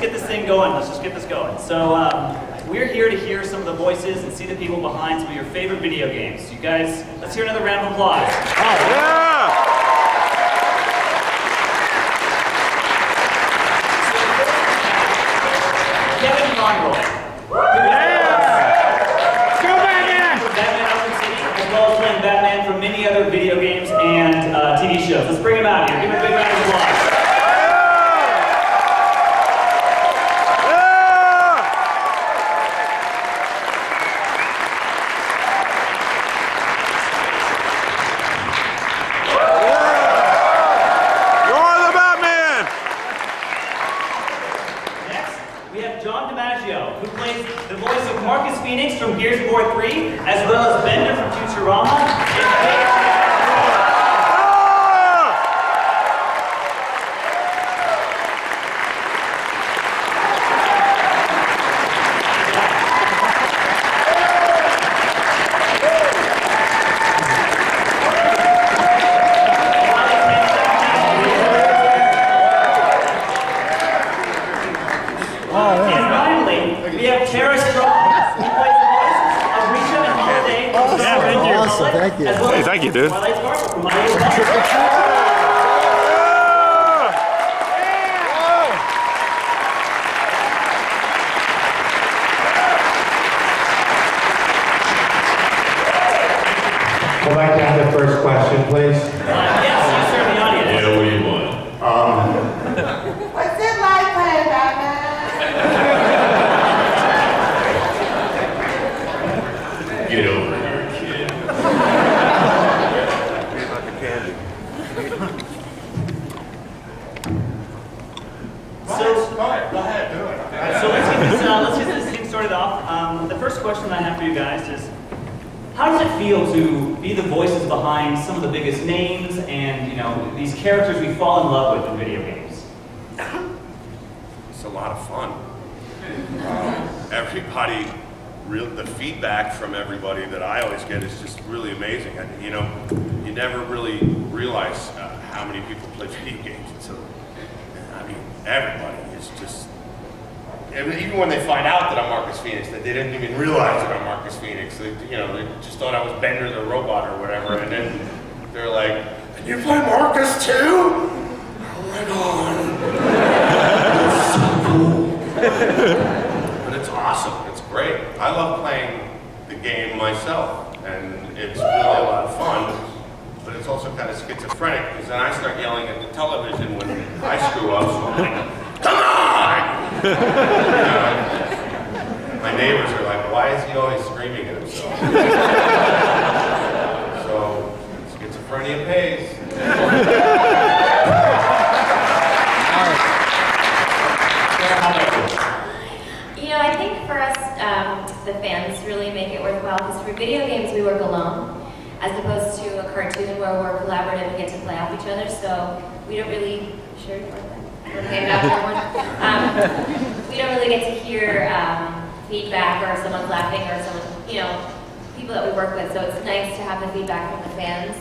get this thing going. Let's just get this going. So we're here to hear some of the voices and see the people behind some of your favorite video games. You guys, let's hear another round of applause. Oh, yeah! Kevin Conroy. Batman from many other video games and TV shows. Let's bring him out here. Give him a big round of applause. You're the Batman! Next, we have John DiMaggio, who plays the voice of Marcus Phoenix from Gears of War 3, as well as Bender from Futurama. Thank you. Hey, thank you, dude. I'd like to have the first question, please. Yes, you serve the audience. Yeah, what do you want? What's it like playing Batman? Get over here, kid. Like the candy. Go ahead, do it. So let's get this thing started off. The first question I have for you guys is, how does it feel to be the voices behind some of the biggest names and, you know, these characters we fall in love with in video games? It's a lot of fun. Everybody, the feedback from everybody that I always get is just really amazing. You know, you never really realize how many people play video games. So, I mean, everybody is just. Even when they find out that I'm Marcus Phoenix, that they didn't even realize that I'm Marcus Phoenix. They, you know, they just thought I was Bender the robot or whatever, and then they're like, "And you play Marcus too? Oh my god, it's so cool!" But it's awesome. It's great. I love playing the game myself, and it's really a lot of fun. But it's also kind of schizophrenic because then I start yelling at the television when I screw up. So I'm like, "Come on!" My neighbors are like, why is he always screaming at himself? So, schizophrenia pays. You know, I think for us, the fans really make it worthwhile, because for video games we work alone, as opposed to a cartoon where we're collaborative and get to play off each other, so we don't really, sure, we don't really get to hear feedback or someone's laughing or someone, you know, people that we work with. So it's nice to have the feedback from the fans.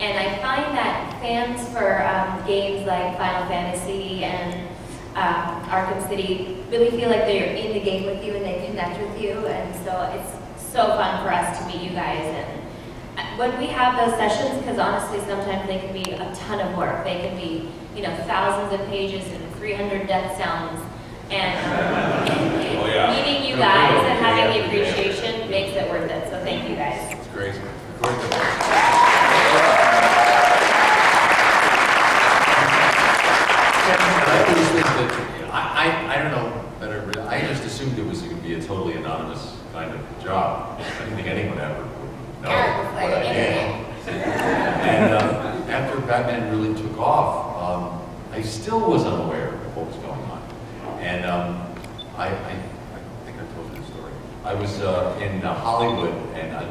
And I find that fans for games like Final Fantasy and Arkham City really feel like they're in the game with you and they connect with you. And so it's so fun for us to meet you guys. And when we have those sessions, because honestly sometimes they can be a ton of work. They can be, you know, thousands of pages and 300 death sounds, and meeting you guys and having the appreciation makes it worth it, so thank you guys. It's crazy. I don't know better, I just assumed it was going to be a totally anonymous kind of job. I didn't think anyone ever would know what I did. And after Batman really took off, I still was unaware of what was going on. And I think I told you the story. I was in Hollywood, and I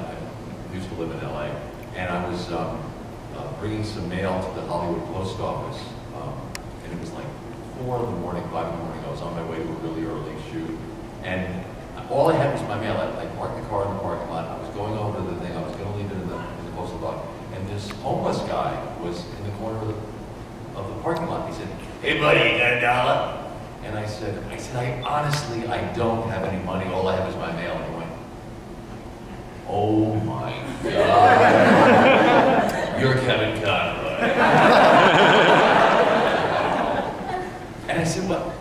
used to live in LA, and I was bringing some mail to the Hollywood post office, and it was like 4 in the morning, 5 in the morning. I was on my way to a really early shoot, and all I had was my mail. I parked the car in the parking lot. I was going over the thing. I was going to leave it in the postal box, and this homeless guy was in the corner of the parking lot. He said, "Hey buddy, you got $1?" And I said, I honestly, I don't have any money. All I have is my mail. And he went, oh my God. You're Kevin Conroy. And I said, well,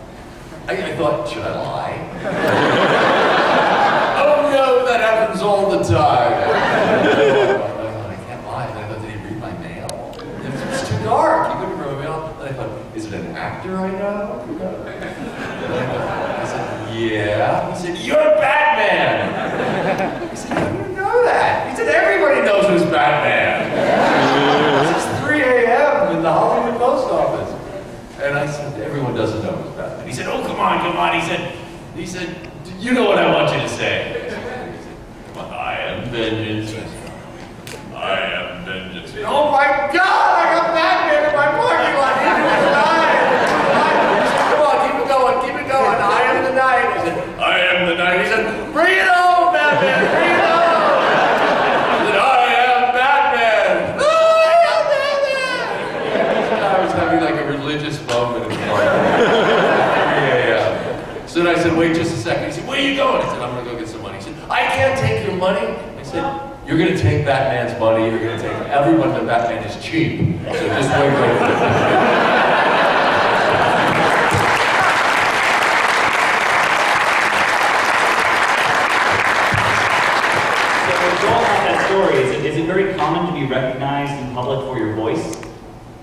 I thought, should I lie? Oh no, that happens all the time. I can't lie. And I thought, did he read my mail? It's too dark. He couldn't read my mail. And I thought, is it an actor I know? I said, yeah. He said, you're Batman. I said, how do you know that? He said, everybody knows who's Batman. It's 3 a.m. in the Hollywood post office. And I said, everyone doesn't know who's Batman. He said, oh, come on. He said, you know what I want you to say. He said, I am vengeance. I am vengeance. Oh my God, I got Batman in my parking lot. He was alive. He said, come on, keep it going. I am the night. I said, I am the night. He said, bring it home, Batman, bring it home. I said, I am Batman. Oh, I am Batman. I was having like a religious moment in the parking lot. So then I said, wait just a second. He said, where are you going? I said, I'm going to go get some money. He said, I can't take your money. I said, you're going to take Batman's money. You're going to take everyone that Batman is cheap. So just wait for it. So going off that story, is it very common to be recognized in public for your voice?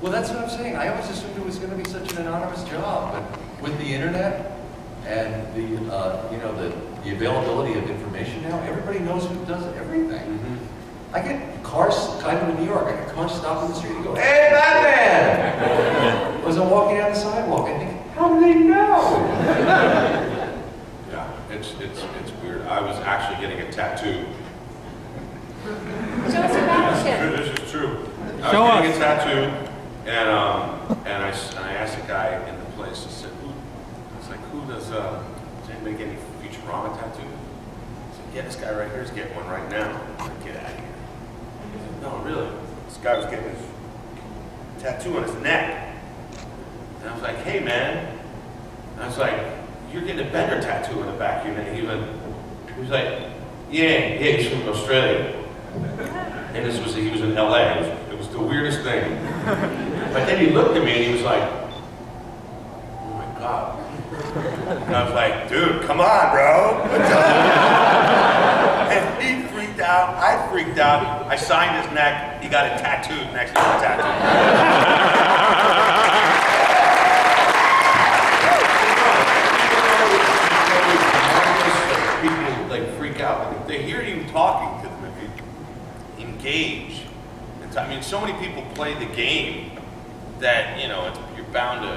Well, that's what I'm saying. I always assumed it was going to be such an anonymous job, but with the internet, and the the availability of information now, everybody knows who does everything. I get cars, kind of in New York, I get cars stopped in the street and go, hey, Batman! As I'm walking down the sidewalk, I think, how do they know? Yeah, it's weird. I was actually getting a tattoo. Show us your passion. This is true. I was getting a tattoo, and I asked the guy in the place, I said, who does anybody get any Futurama tattoo? I said, yeah, this guy right here is getting one right now. I said, get out of here. He said, no, really? This guy was getting his tattoo on his neck. And I was like, hey, man. And I was like, you're getting a Bender tattoo on the back of your neck. He was like, yeah, he's from Australia. And he was in LA. It was the weirdest thing. But then he looked at me and he was like, oh my God. And I was like, dude, come on, bro. What's up? And he freaked out. I freaked out. I signed his neck. He got it tattooed next to the tattoo. People like freak out. They hear you talking to them if you engage. I mean, so many people play the game that, you're bound to,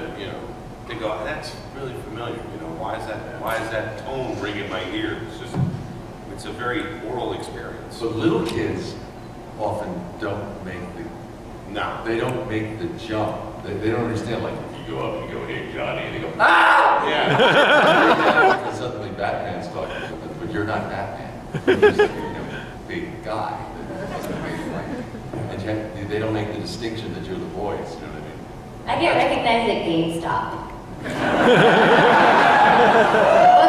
they go, that's really familiar, why is that tone ring in my ear? It's a very oral experience. But little kids often don't make they don't make the jump. They don't understand, like, if you go up and you go, hey, Johnny, and they go, ah! Yeah. And suddenly Batman's talking to them, but you're not Batman. You're just a big guy. And they don't make the distinction that you're the voice, you know what I mean? I get recognized at GameStop. Well,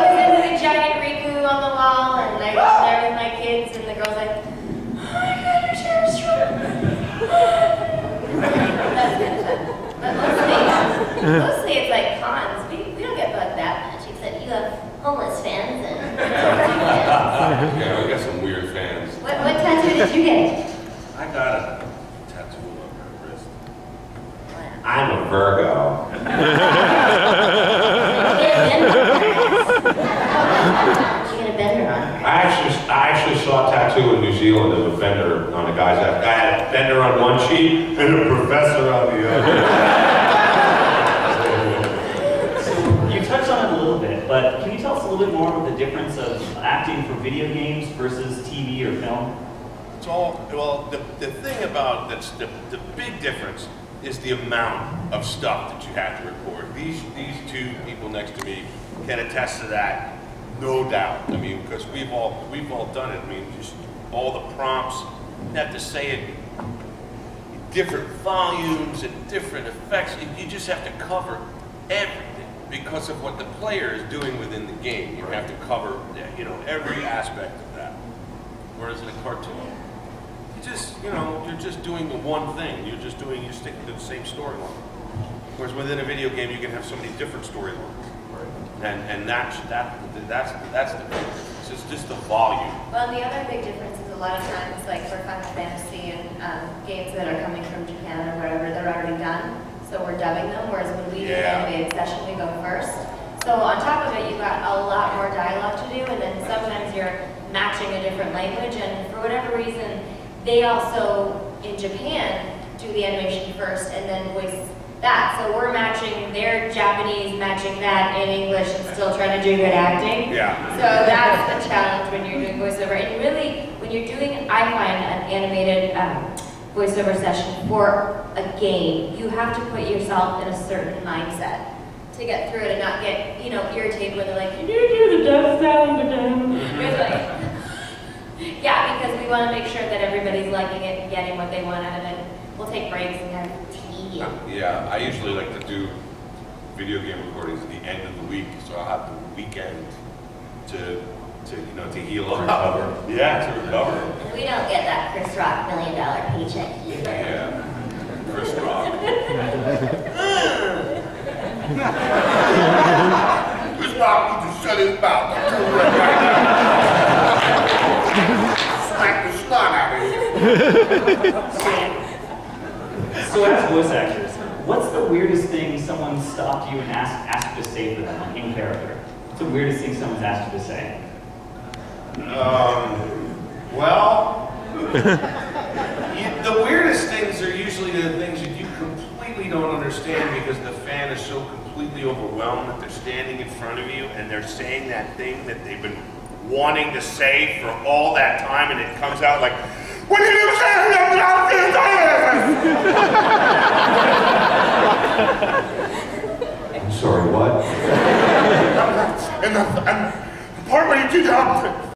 because there's a giant Riku on the wall, and I was there with my kids, and the girl's like, oh my God, your chair's strong. That's kind of fun. But mostly it's like cons. We don't get bugged that much, except you have homeless fans and Yeah, we got some weird fans. What tattoo did you get? I got a tattoo on my wrist. Wow. I'm a Virgo. I actually saw a tattoo in New Zealand of a Bender on a guy's head. I had a Bender on one cheek and a professor on the other. You touched on it a little bit, but can you tell us a little bit more about the difference of acting for video games versus TV or film? It's all, well, the thing about that's the big difference is the amount of stuff that you have to record. These two people next to me can attest to that, no doubt. I mean, because we've all done it. I mean, just all the prompts, you have to say it in different volumes and different effects. You just have to cover everything. because of what the player is doing within the game. You have to cover, you know, every aspect of that. Whereas in a cartoon, you just, you know, you're just doing the one thing. You're sticking to the same storyline. Whereas within a video game, you can have so many different storylines. And that's the big difference. It's just the volume. Well, the other big difference is a lot of times, like for Final Fantasy and games that are coming from Japan or wherever, they're already done. So we're dubbing them, whereas when we do an animated session, we go first. So on top of it, you've got a lot more dialogue to do, and then sometimes you're matching a different language, and for whatever reason, they also, in Japan, do the animation first and then voice that. So we're matching their Japanese, matching that in English, and still trying to do good acting. Yeah. So that's the challenge when you're doing voiceover. And really, when you're doing, I find, an animated voiceover session for a game, you have to put yourself in a certain mindset to get through it and not get, you know, irritated when they're like, can you do the death sound again? It's like, yeah, because we want to make sure that everybody's liking it and getting what they want out of it. We'll take breaks and kind of tea. Yeah, I usually like to do video game recordings at the end of the week, so I'll have the weekend to you know, to heal up. Recover. Yeah, to recover. We don't get that Chris Rock $1 million paycheck either. Yeah, Chris Rock. Chris Rock needs to shut his mouth. I'm doing right now. Smack the snot out of here. So as voice actors, what's the weirdest thing someone stopped you and asked you to say for them, like in character? What's the weirdest thing someone's asked you to say? Well, the weirdest things are usually the things that you completely don't understand because the fan is so completely overwhelmed that they're standing in front of you and they're saying that thing that they've been wanting to say for all that time, and it comes out like, "What did you say?" I'm sorry, what? And the part where you do that.